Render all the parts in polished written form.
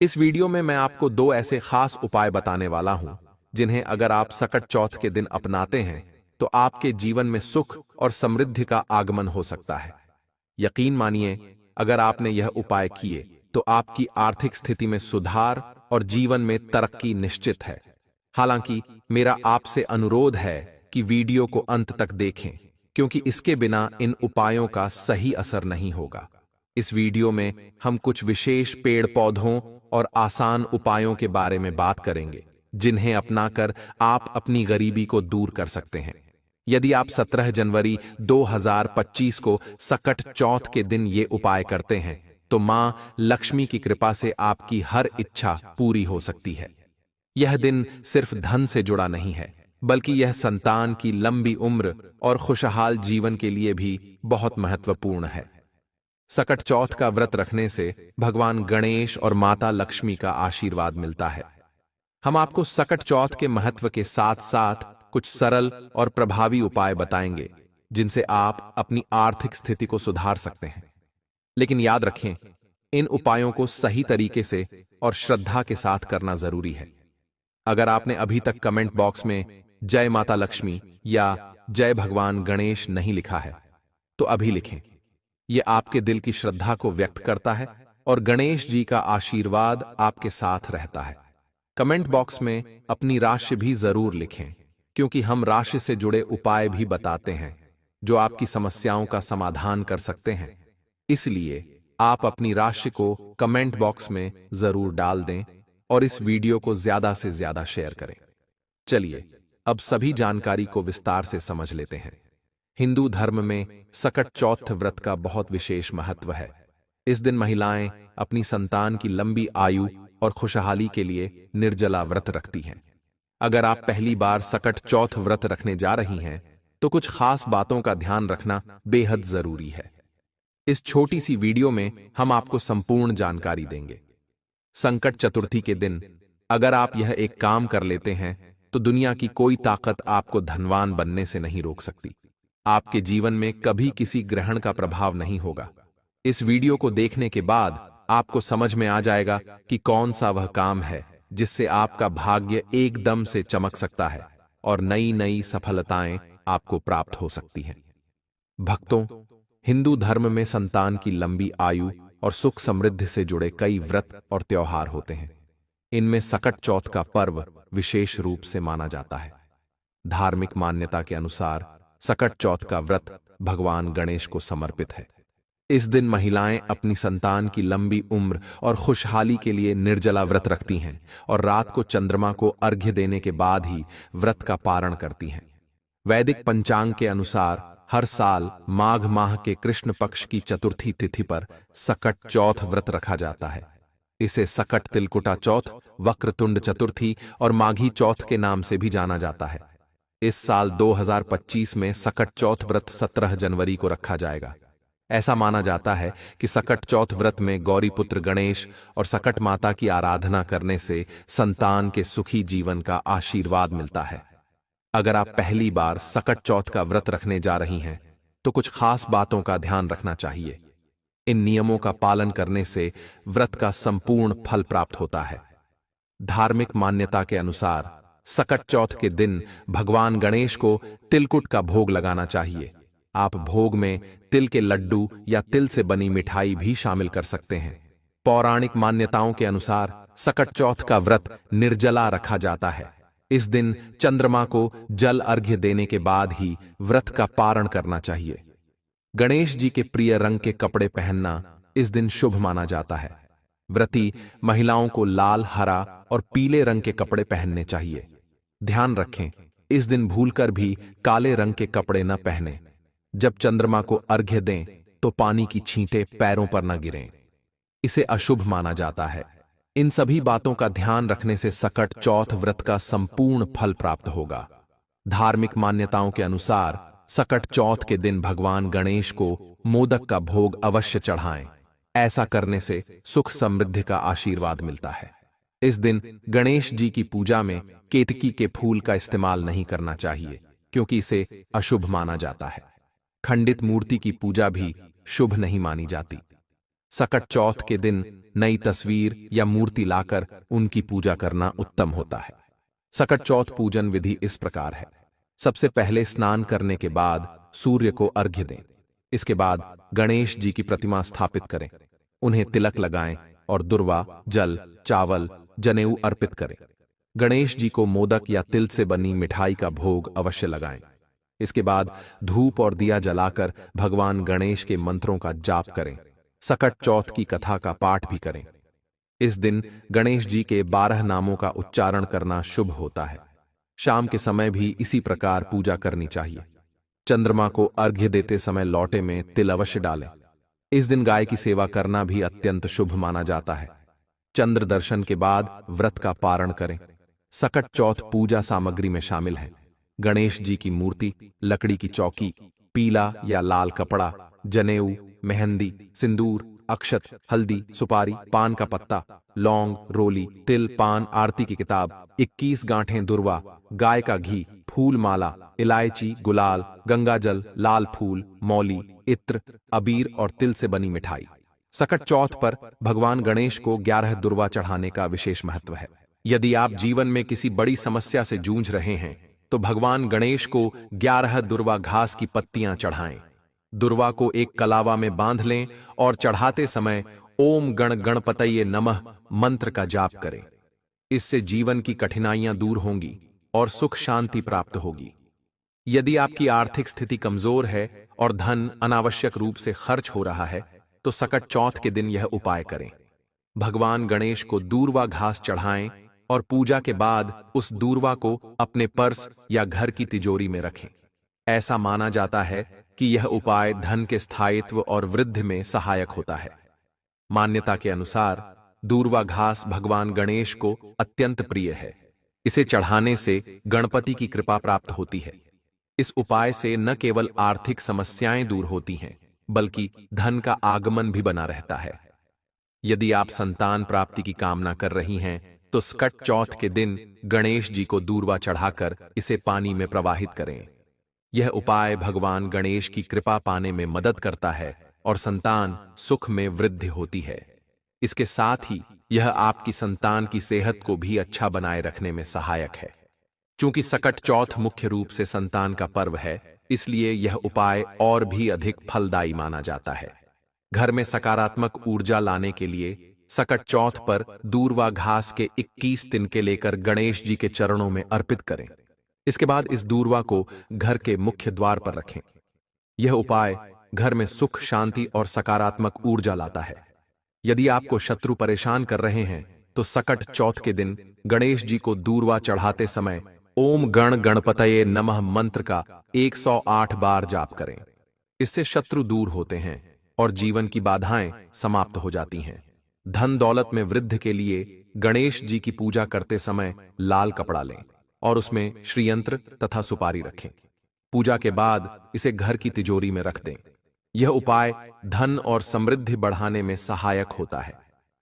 इस वीडियो में मैं आपको दो ऐसे खास उपाय बताने वाला हूं जिन्हें अगर आप सकट चौथ के दिन अपनाते हैं तो आपके जीवन में सुख और समृद्धि का आगमन हो सकता है। यकीन मानिए, अगर आपने यह उपाय किए तो आपकी आर्थिक स्थिति में सुधार और जीवन में तरक्की निश्चित है। हालांकि मेरा आपसे अनुरोध है कि वीडियो को अंत तक देखें, क्योंकि इसके बिना इन उपायों का सही असर नहीं होगा। इस वीडियो में हम कुछ विशेष पेड़ पौधों और आसान उपायों के बारे में बात करेंगे जिन्हें अपनाकर आप अपनी गरीबी को दूर कर सकते हैं। यदि आप 17 जनवरी 2025 को सकट चौथ के दिन ये उपाय करते हैं तो मां लक्ष्मी की कृपा से आपकी हर इच्छा पूरी हो सकती है। यह दिन सिर्फ धन से जुड़ा नहीं है, बल्कि यह संतान की लंबी उम्र और खुशहाल जीवन के लिए भी बहुत महत्वपूर्ण है। सकट चौथ का व्रत रखने से भगवान गणेश और माता लक्ष्मी का आशीर्वाद मिलता है। हम आपको सकट चौथ के महत्व के साथ साथ कुछ सरल और प्रभावी उपाय बताएंगे जिनसे आप अपनी आर्थिक स्थिति को सुधार सकते हैं। लेकिन याद रखें, इन उपायों को सही तरीके से और श्रद्धा के साथ करना जरूरी है। अगर आपने अभी तक कमेंट बॉक्स में जय माता लक्ष्मी या जय भगवान गणेश नहीं लिखा है तो अभी लिखें। यह आपके दिल की श्रद्धा को व्यक्त करता है और गणेश जी का आशीर्वाद आपके साथ रहता है। कमेंट बॉक्स में अपनी राशि भी जरूर लिखें, क्योंकि हम राशि से जुड़े उपाय भी बताते हैं जो आपकी समस्याओं का समाधान कर सकते हैं। इसलिए आप अपनी राशि को कमेंट बॉक्स में जरूर डाल दें और इस वीडियो को ज्यादा से ज्यादा शेयर करें। चलिए अब सभी जानकारी को विस्तार से समझ लेते हैं। हिंदू धर्म में सकट चौथ व्रत का बहुत विशेष महत्व है। इस दिन महिलाएं अपनी संतान की लंबी आयु और खुशहाली के लिए निर्जला व्रत रखती हैं। अगर आप पहली बार सकट चौथ व्रत रखने जा रही हैं तो कुछ खास बातों का ध्यान रखना बेहद जरूरी है। इस छोटी सी वीडियो में हम आपको संपूर्ण जानकारी देंगे। संकट चतुर्थी के दिन अगर आप यह एक काम कर लेते हैं तो दुनिया की कोई ताकत आपको धनवान बनने से नहीं रोक सकती। आपके जीवन में कभी किसी ग्रहण का प्रभाव नहीं होगा। इस वीडियो को देखने के बाद आपको समझ में आ जाएगा कि कौन सा वह काम है जिससे आपका भाग्य एकदम से चमक सकता है और नई नई सफलताएं आपको प्राप्त हो सकती हैं। भक्तों, हिंदू धर्म में संतान की लंबी आयु और सुख समृद्धि से जुड़े कई व्रत और त्योहार होते हैं। इनमें सकट चौथ का पर्व विशेष रूप से माना जाता है। धार्मिक मान्यता के अनुसार सकट चौथ का व्रत भगवान गणेश को समर्पित है। इस दिन महिलाएं अपनी संतान की लंबी उम्र और खुशहाली के लिए निर्जला व्रत रखती हैं और रात को चंद्रमा को अर्घ्य देने के बाद ही व्रत का पारण करती हैं। वैदिक पंचांग के अनुसार हर साल माघ माह के कृष्ण पक्ष की चतुर्थी तिथि पर सकट चौथ व्रत रखा जाता है। इसे सकट तिलकुटा चौथ, वक्रतुंड चतुर्थी और माघी चौथ के नाम से भी जाना जाता है। इस साल 2025 में सकट चौथ व्रत 17 जनवरी को रखा जाएगा। ऐसा माना जाता है कि सकट चौथ व्रत में गौरी पुत्र गणेश और सकट माता की आराधना करने से संतान के सुखी जीवन का आशीर्वाद मिलता है। अगर आप पहली बार सकट चौथ का व्रत रखने जा रही हैं तो कुछ खास बातों का ध्यान रखना चाहिए। इन नियमों का पालन करने से व्रत का संपूर्ण फल प्राप्त होता है। धार्मिक मान्यता के अनुसार सकट चौथ के दिन भगवान गणेश को तिलकुट का भोग लगाना चाहिए। आप भोग में तिल के लड्डू या तिल से बनी मिठाई भी शामिल कर सकते हैं। पौराणिक मान्यताओं के अनुसार सकट चौथ का व्रत निर्जला रखा जाता है। इस दिन चंद्रमा को जल अर्घ्य देने के बाद ही व्रत का पारण करना चाहिए। गणेश जी के प्रिय रंग के कपड़े पहनना इस दिन शुभ माना जाता है। व्रती महिलाओं को लाल, हरा और पीले रंग के कपड़े पहनने चाहिए। ध्यान रखें, इस दिन भूलकर भी काले रंग के कपड़े न पहनें। जब चंद्रमा को अर्घ्य दें तो पानी की छींटें पैरों पर न गिरें, इसे अशुभ माना जाता है। इन सभी बातों का ध्यान रखने से सकट चौथ व्रत का संपूर्ण फल प्राप्त होगा। धार्मिक मान्यताओं के अनुसार सकट चौथ के दिन भगवान गणेश को मोदक का भोग अवश्य चढ़ाएं। ऐसा करने से सुख समृद्धि का आशीर्वाद मिलता है। इस दिन गणेश जी की पूजा में केतकी के फूल का इस्तेमाल नहीं करना चाहिए, क्योंकि इसे अशुभ माना जाता है। खंडित मूर्ति की पूजा भी शुभ नहीं मानी जाती। सकट चौथ के दिन नई तस्वीर या मूर्ति लाकर उनकी पूजा करना उत्तम होता है। सकट चौथ पूजन विधि इस प्रकार है। सबसे पहले स्नान करने के बाद सूर्य को अर्घ्य दें। इसके बाद गणेश जी की प्रतिमा स्थापित करें, उन्हें तिलक लगाएं और दुर्वा, जल, चावल, जनेऊ अर्पित करें। गणेश जी को मोदक या तिल से बनी मिठाई का भोग अवश्य लगाएं। इसके बाद धूप और दिया जलाकर भगवान गणेश के मंत्रों का जाप करें। सकट चौथ की कथा का पाठ भी करें। इस दिन गणेश जी के 12 नामों का उच्चारण करना शुभ होता है। शाम के समय भी इसी प्रकार पूजा करनी चाहिए। चंद्रमा को अर्घ्य देते समय लौटे में तिल अवश्य डालें। इस दिन गाय की सेवा करना भी अत्यंत शुभ माना जाता है। चंद्र दर्शन के बाद व्रत का पारण करें। सकट चौथ पूजा सामग्री में शामिल है गणेश जी की मूर्ति, लकड़ी की चौकी, पीला या लाल कपड़ा, जनेऊ, मेहंदी, सिंदूर, अक्षत, हल्दी, सुपारी, पान का पत्ता, लौंग, रोली, तिल, पान, आरती की किताब, 21 गांठें दुर्वा, गाय का घी, फूल माला, इलायची, गुलाल, गंगाजल, लाल फूल, मौली, इत्र, अबीर और तिल से बनी मिठाई। सकट चौथ पर भगवान गणेश को 11 दुर्वा चढ़ाने का विशेष महत्व है। यदि आप जीवन में किसी बड़ी समस्या से जूझ रहे हैं तो भगवान गणेश को 11 दुर्वा घास की पत्तियां चढ़ाएं। दुर्वा को एक कलावा में बांध लें और चढ़ाते समय ओम गण गणपतये नमः मंत्र का जाप करें। इससे जीवन की कठिनाइयां दूर होंगी और सुख शांति प्राप्त होगी। यदि आपकी आर्थिक स्थिति कमजोर है और धन अनावश्यक रूप से खर्च हो रहा है तो सकट चौथ के दिन यह उपाय करें। भगवान गणेश को दूर्वा घास चढ़ाएं और पूजा के बाद उस दूर्वा को अपने पर्स या घर की तिजोरी में रखें। ऐसा माना जाता है कि यह उपाय धन के स्थायित्व और वृद्धि में सहायक होता है। मान्यता के अनुसार दूर्वा घास भगवान गणेश को अत्यंत प्रिय है। इसे चढ़ाने से गणपति की कृपा प्राप्त होती है। इस उपाय से न केवल आर्थिक समस्याएं दूर होती हैं, बल्कि धन का आगमन भी बना रहता है। यदि आप संतान प्राप्ति की कामना कर रही हैं तो सकट चौथ के दिन गणेश जी को दूर्वा चढ़ाकर इसे पानी में प्रवाहित करें। यह उपाय भगवान गणेश की कृपा पाने में मदद करता है और संतान सुख में वृद्धि होती है। इसके साथ ही यह आपकी संतान की सेहत को भी अच्छा बनाए रखने में सहायक है। चूंकि सकट चौथ मुख्य रूप से संतान का पर्व है, इसलिए यह उपाय और भी अधिक फलदायी माना जाता है। घर में सकारात्मक ऊर्जा लाने के लिए सकट चौथ पर दूर्वा घास के 21 तिनके लेकर गणेश जी के चरणों में अर्पित करें। इसके बाद इस दूर्वा को घर के मुख्य द्वार पर रखें। यह उपाय घर में सुख, शांति और सकारात्मक ऊर्जा लाता है। यदि आपको शत्रु परेशान कर रहे हैं तो सकट चौथ के दिन गणेश जी को दूर्वा चढ़ाते समय ओम गण गणपतये नमः मंत्र का 108 बार जाप करें। इससे शत्रु दूर होते हैं और जीवन की बाधाएं समाप्त हो जाती हैं। धन दौलत में वृद्धि के लिए गणेश जी की पूजा करते समय लाल कपड़ा लें और उसमें श्रीयंत्र तथा सुपारी रखें। पूजा के बाद इसे घर की तिजोरी में रख दें। यह उपाय धन और समृद्धि बढ़ाने में सहायक होता है।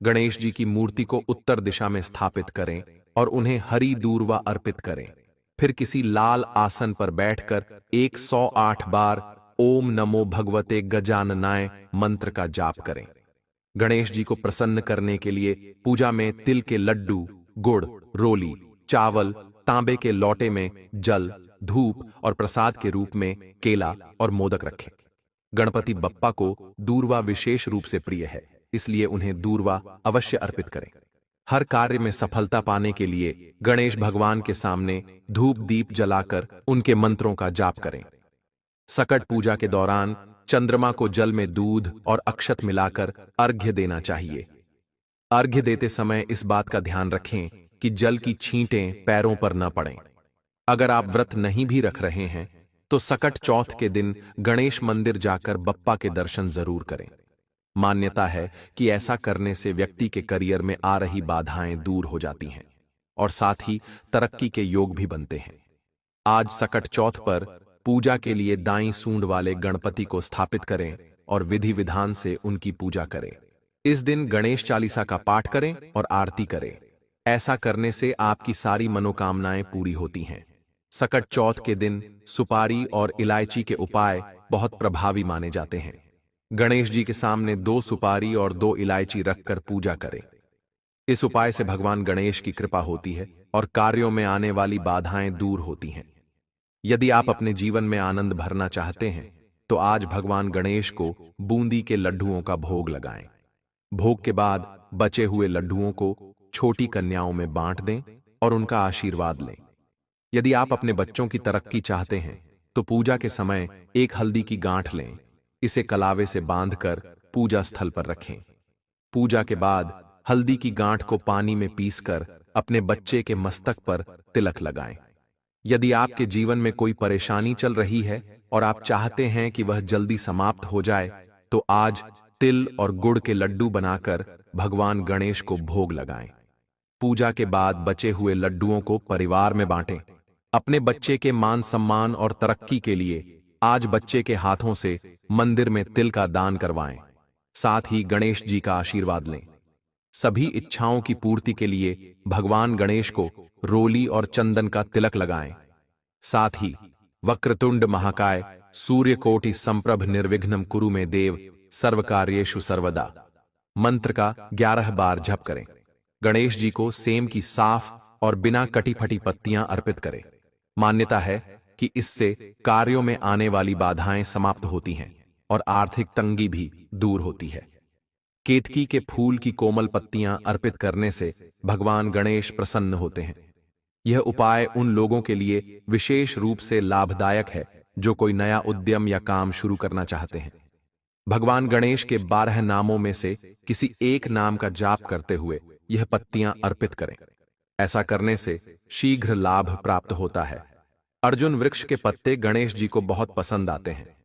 गणेश जी की मूर्ति को उत्तर दिशा में स्थापित करें और उन्हें हरी दूर्वा अर्पित करें। फिर किसी लाल आसन पर बैठकर 108 बार ओम नमो भगवते गजाननाय मंत्र का जाप करें। गणेश जी को प्रसन्न करने के लिए पूजा में तिल के लड्डू, गुड़, रोली, चावल, तांबे के लोटे में जल, धूप और प्रसाद के रूप में केला और मोदक रखें। गणपति बप्पा को दूर्वा विशेष रूप से प्रिय है, इसलिए उन्हें दूर्वा अवश्य अर्पित करें। हर कार्य में सफलता पाने के लिए गणेश भगवान के सामने धूप दीप जलाकर उनके मंत्रों का जाप करें। सकट पूजा के दौरान चंद्रमा को जल में दूध और अक्षत मिलाकर अर्घ्य देना चाहिए। अर्घ्य देते समय इस बात का ध्यान रखें कि जल की छींटें पैरों पर न पड़ें। अगर आप व्रत नहीं भी रख रहे हैं तो सकट चौथ के दिन गणेश मंदिर जाकर बप्पा के दर्शन जरूर करें। मान्यता है कि ऐसा करने से व्यक्ति के करियर में आ रही बाधाएं दूर हो जाती हैं और साथ ही तरक्की के योग भी बनते हैं। आज सकट चौथ पर पूजा के लिए दाईं सूंड वाले गणपति को स्थापित करें और विधि विधान से उनकी पूजा करें। इस दिन गणेश चालीसा का पाठ करें और आरती करें। ऐसा करने से आपकी सारी मनोकामनाएं पूरी होती हैं। सकट चौथ के दिन सुपारी और इलायची के उपाय बहुत प्रभावी माने जाते हैं। गणेश जी के सामने 2 सुपारी और 2 इलायची रखकर पूजा करें। इस उपाय से भगवान गणेश की कृपा होती है और कार्यों में आने वाली बाधाएं दूर होती हैं। यदि आप अपने जीवन में आनंद भरना चाहते हैं तो आज भगवान गणेश को बूंदी के लड्डुओं का भोग लगाएं। भोग के बाद बचे हुए लड्डुओं को छोटी कन्याओं में बांट दें और उनका आशीर्वाद लें। यदि आप अपने बच्चों की तरक्की चाहते हैं तो पूजा के समय एक हल्दी की गांठ लें, इसे कलावे से बांधकर पूजा स्थल पर रखें। पूजा के बाद हल्दी की गांठ को पानी में पीसकर अपने बच्चे के मस्तक पर तिलक लगाएं। यदि आपके जीवन में कोई परेशानी चल रही है और आप चाहते हैं कि वह जल्दी समाप्त हो जाए, तो आज तिल और गुड़ के लड्डू बनाकर भगवान गणेश को भोग लगाएं। पूजा के बाद बचे हुए लड्डुओं को परिवार में बांटें। अपने बच्चे के मान सम्मान और तरक्की के लिए आज बच्चे के हाथों से मंदिर में तिल का दान करवाएं। साथ ही गणेश जी का आशीर्वाद लें। सभी इच्छाओं की पूर्ति के लिए भगवान गणेश को रोली और चंदन का तिलक लगाएं। साथ ही वक्रतुंड महाकाय सूर्यकोटि संप्रभ निर्विघ्नं कुरु मे देव सर्वकार्येषु सर्वदा मंत्र का 11 बार जप करें। गणेश जी को सेम की साफ और बिना कटी फटी पत्तियां अर्पित करें। मान्यता है कि इससे कार्यों में आने वाली बाधाएं समाप्त होती हैं और आर्थिक तंगी भी दूर होती है। केतकी के फूल की कोमल पत्तियां अर्पित करने से भगवान गणेश प्रसन्न होते हैं। यह उपाय उन लोगों के लिए विशेष रूप से लाभदायक है जो कोई नया उद्यम या काम शुरू करना चाहते हैं। भगवान गणेश के 12 नामों में से किसी एक नाम का जाप करते हुए यह पत्तियां अर्पित करें। ऐसा करने से शीघ्र लाभ प्राप्त होता है। अर्जुन वृक्ष के पत्ते गणेश जी को बहुत पसंद आते हैं।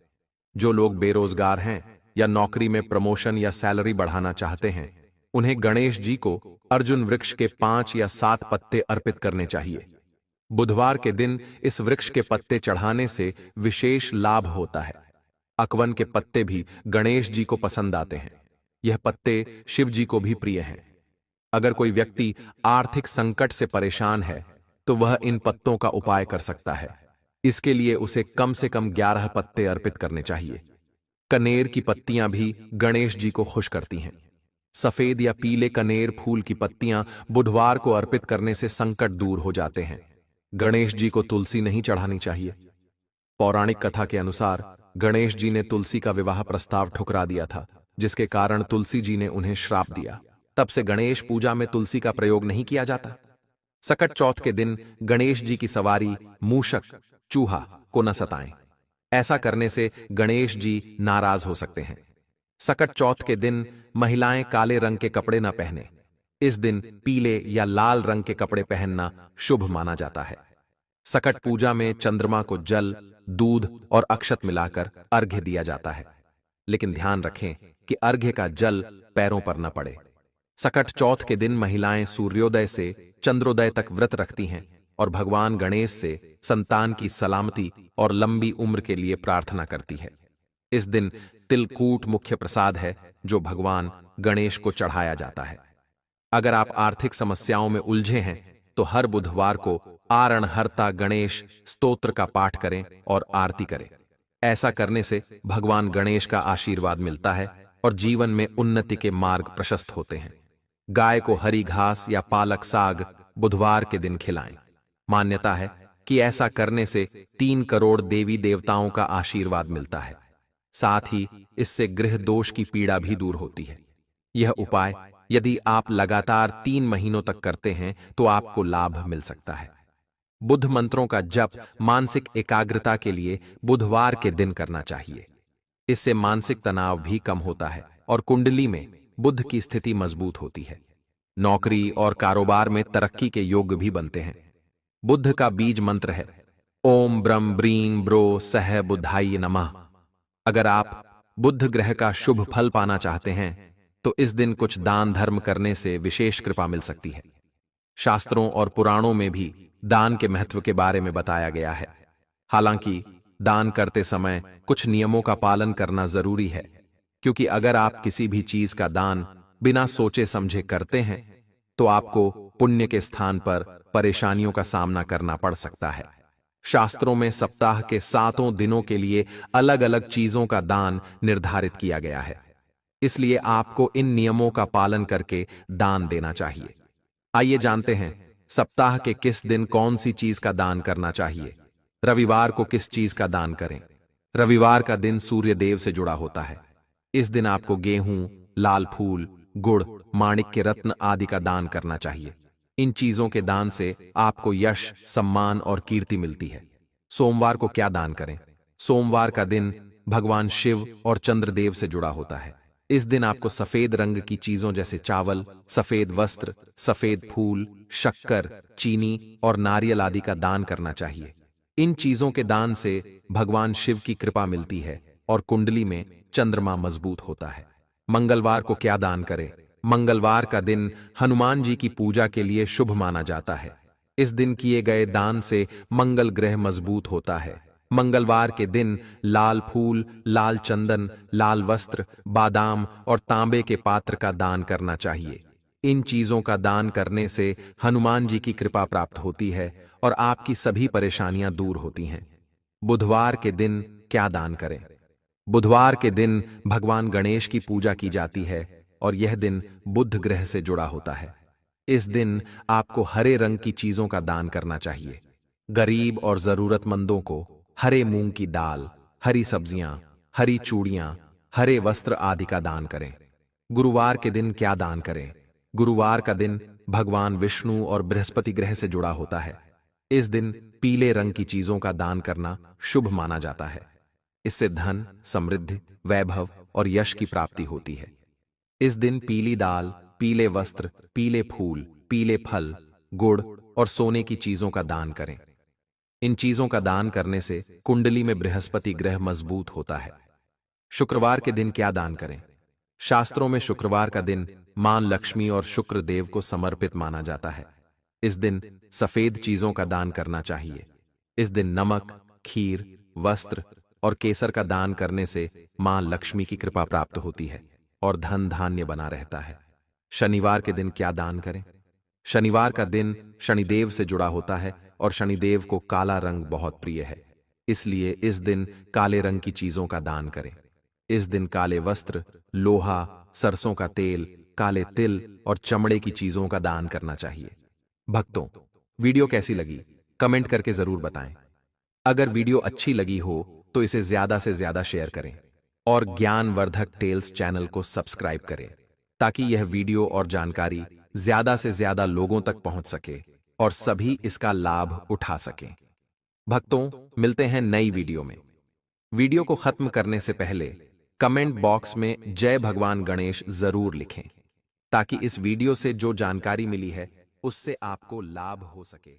जो लोग बेरोजगार हैं या नौकरी में प्रमोशन या सैलरी बढ़ाना चाहते हैं, उन्हें गणेश जी को अर्जुन वृक्ष के 5 या 7 पत्ते अर्पित करने चाहिए। बुधवार के दिन इस वृक्ष के पत्ते चढ़ाने से विशेष लाभ होता है। अकवन के पत्ते भी गणेश जी को पसंद आते हैं। यह पत्ते शिव जी को भी प्रिय हैं। अगर कोई व्यक्ति आर्थिक संकट से परेशान है तो वह इन पत्तों का उपाय कर सकता है। इसके लिए उसे कम से कम 11 पत्ते अर्पित करने चाहिए। कनेर की पत्तियां भी गणेश जी को खुश करती हैं। सफेद या पीले कनेर फूल की पत्तियां बुधवार को अर्पित करने से संकट दूर हो जाते हैं। गणेश जी को तुलसी नहीं चढ़ानी चाहिए। पौराणिक कथा के अनुसार गणेश जी ने तुलसी का विवाह प्रस्ताव ठुकरा दिया था, जिसके कारण तुलसी जी ने उन्हें श्राप दिया। तब से गणेश पूजा में तुलसी का प्रयोग नहीं किया जाता। सकट चौथ के दिन गणेश जी की सवारी मूषक, चूहा को न सताएं। ऐसा करने से गणेश जी नाराज हो सकते हैं। सकट चौथ के दिन महिलाएं काले रंग के कपड़े न पहने। इस दिन पीले या लाल रंग के कपड़े पहनना शुभ माना जाता है। सकट पूजा में चंद्रमा को जल, दूध और अक्षत मिलाकर अर्घ्य दिया जाता है, लेकिन ध्यान रखें कि अर्घ्य का जल पैरों पर न पड़े। सकट चौथ के दिन महिलाएं सूर्योदय से चंद्रोदय तक व्रत रखती हैं और भगवान गणेश से संतान की सलामती और लंबी उम्र के लिए प्रार्थना करती है। इस दिन तिलकूट मुख्य प्रसाद है जो भगवान गणेश को चढ़ाया जाता है। अगर आप आर्थिक समस्याओं में उलझे हैं तो हर बुधवार को आरणहर्ता गणेश स्तोत्र का पाठ करें और आरती करें। ऐसा करने से भगवान गणेश का आशीर्वाद मिलता है और जीवन में उन्नति के मार्ग प्रशस्त होते हैं। गाय को हरी घास या पालक साग बुधवार के दिन खिलाएं। मान्यता है कि ऐसा करने से 3 करोड़ देवी देवताओं का आशीर्वाद मिलता है। साथ ही इससे गृह दोष की पीड़ा भी दूर होती है। यह उपाय यदि आप लगातार 3 महीनों तक करते हैं तो आपको लाभ मिल सकता है। बुध मंत्रों का जप मानसिक एकाग्रता के लिए बुधवार के दिन करना चाहिए। इससे मानसिक तनाव भी कम होता है और कुंडली में बुध की स्थिति मजबूत होती है। नौकरी और कारोबार में तरक्की के योग भी बनते हैं। बुध का बीज मंत्र है ओम ब्रह्म ब्रीं ब्रो सह बुधाय नमः। अगर आप बुध ग्रह का शुभ फल पाना चाहते हैं तो इस दिन कुछ दान धर्म करने से विशेष कृपा मिल सकती है। शास्त्रों और पुराणों में भी दान के महत्व के बारे में बताया गया है। हालांकि दान करते समय कुछ नियमों का पालन करना जरूरी है, क्योंकि अगर आप किसी भी चीज का दान बिना सोचे समझे करते हैं तो आपको पुण्य के स्थान पर परेशानियों का सामना करना पड़ सकता है। शास्त्रों में सप्ताह के 7 दिनों के लिए अलग अलग चीजों का दान निर्धारित किया गया है। इसलिए आपको इन नियमों का पालन करके दान देना चाहिए। आइए जानते हैं सप्ताह के किस दिन कौन सी चीज का दान करना चाहिए। रविवार को किस चीज का दान करें? रविवार का दिन सूर्य देव से जुड़ा होता है। इस दिन आपको गेहूं, लाल फूल, गुड़, माणिक्य रत्न आदि का दान करना चाहिए। इन चीजों के दान से आपको यश, सम्मान और कीर्ति मिलती है। सोमवार को क्या दान करें? सोमवार का दिन भगवान शिव और चंद्रदेव से जुड़ा होता है। इस दिन आपको सफेद रंग की चीजों जैसे चावल, सफेद वस्त्र, सफेद फूल, शक्कर, चीनी और नारियल आदि का दान करना चाहिए। इन चीजों के दान से भगवान शिव की कृपा मिलती है और कुंडली में चंद्रमा मजबूत होता है। मंगलवार को क्या दान करें? मंगलवार का दिन हनुमान जी की पूजा के लिए शुभ माना जाता है। इस दिन किए गए दान से मंगल ग्रह मजबूत होता है। मंगलवार के दिन लाल फूल, लाल चंदन, लाल वस्त्र, बादाम और तांबे के पात्र का दान करना चाहिए। इन चीजों का दान करने से हनुमान जी की कृपा प्राप्त होती है और आपकी सभी परेशानियां दूर होती हैं। बुधवार के दिन क्या दान करें? बुधवार के दिन भगवान गणेश की पूजा की जाती है और यह दिन बुध ग्रह से जुड़ा होता है। इस दिन आपको हरे रंग की चीजों का दान करना चाहिए। गरीब और जरूरतमंदों को हरे मूंग की दाल, हरी सब्जियां, हरी चूड़ियां, हरे वस्त्र आदि का दान करें। गुरुवार के दिन क्या दान करें? गुरुवार का दिन भगवान विष्णु और बृहस्पति ग्रह से जुड़ा होता है। इस दिन पीले रंग की चीजों का दान करना शुभ माना जाता है। इससे धन, समृद्धि, वैभव और यश की प्राप्ति होती है। इस दिन पीली दाल, पीले वस्त्र, पीले फूल, पीले फल, गुड़ और सोने की चीजों का दान करें। इन चीजों का दान करने से कुंडली में बृहस्पति ग्रह मजबूत होता है। शुक्रवार के दिन क्या दान करें? शास्त्रों में शुक्रवार का दिन मां लक्ष्मी और शुक्र देव को समर्पित माना जाता है। इस दिन सफेद चीजों का दान करना चाहिए। इस दिन नमक, खीर, वस्त्र और केसर का दान करने से मां लक्ष्मी की कृपा प्राप्त होती है और धन धान्य बना रहता है। शनिवार के दिन क्या दान करें? शनिवार का दिन शनिदेव से जुड़ा होता है और शनिदेव को काला रंग बहुत प्रिय है। इसलिए इस दिन काले रंग की चीजों का दान करें। इस दिन काले वस्त्र, लोहा, सरसों का तेल, काले तिल और चमड़े की चीजों का दान करना चाहिए। भक्तों, वीडियो कैसी लगी कमेंट करके जरूर बताएं। अगर वीडियो अच्छी लगी हो तो इसे ज्यादा से ज्यादा शेयर करें और ज्ञानवर्धक टेल्स चैनल को सब्सक्राइब करें ताकि यह वीडियो और जानकारी ज्यादा से ज्यादा लोगों तक पहुंच सके और सभी इसका लाभ उठा सकें। भक्तों, मिलते हैं नई वीडियो में। वीडियो को खत्म करने से पहले कमेंट बॉक्स में जय भगवान गणेश जरूर लिखें ताकि इस वीडियो से जो जानकारी मिली है उससे आपको लाभ हो सके।